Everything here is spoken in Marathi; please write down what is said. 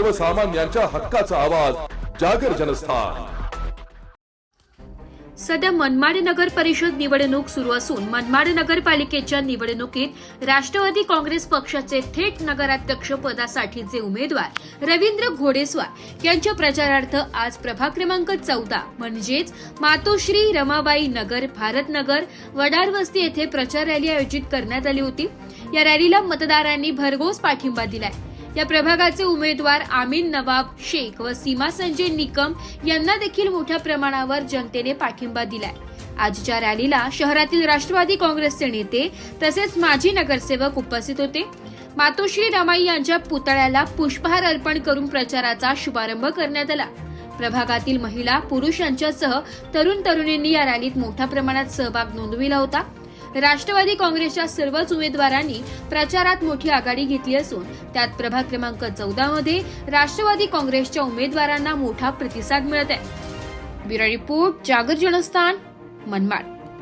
सर्वसामान्यांच्या हक्काचा आवाज जागर जनस्थान। सध्या मनमाड नगर परिषद निवडणूक सुरू असून मनमाड नगरपालिकेच्या निवडणुकीत राष्ट्रवादी काँग्रेस पक्षाचे थेट नगराध्यक्ष पदासाठीचे उमेदवार रवींद्र घोडेस्वार यांच्या प्रचारार्थ आज प्रभाग क्रमांक 14 म्हणजेच मातोश्री रमाबाई नगर, भारतनगर, वडारवस्ती येथे प्रचार रॅली आयोजित करण्यात आली होती। या रॅलीला मतदारांनी भरघोस पाठिंबा दिलाय। या प्रभागाचे उमेदवार आमीन नवाब शेख व सीमा संजय निकम यांना देखील मोठ्या प्रमाणावर जनतेने पाठिंबा दिलाय। आजच्या रॅलीला शहरातील राष्ट्रवादी काँग्रेसचे नेते तसेच माजी नगरसेवक उपस्थित होते। मातोश्री रमाई यांच्या पुतळ्याला पुष्पहार अर्पण करून प्रचाराचा शुभारंभ करण्यात आला। प्रभागातील महिला, पुरुष यांच्यासह तरुण तरुणींनी या रॅलीत मोठ्या प्रमाणात सहभाग नोंदविला होता। राष्ट्रवादी काँग्रेसच्या सर्वच उमेदवारांनी प्रचारात मोठी आघाडी घेतली असून त्यात प्रभाग क्रमांक 14 मध्ये राष्ट्रवादी काँग्रेसच्या उमेदवारांना मोठा प्रतिसाद मिळत आहे। ब्युरो रिपोर्ट, जागर जनस्थान, मनमाड।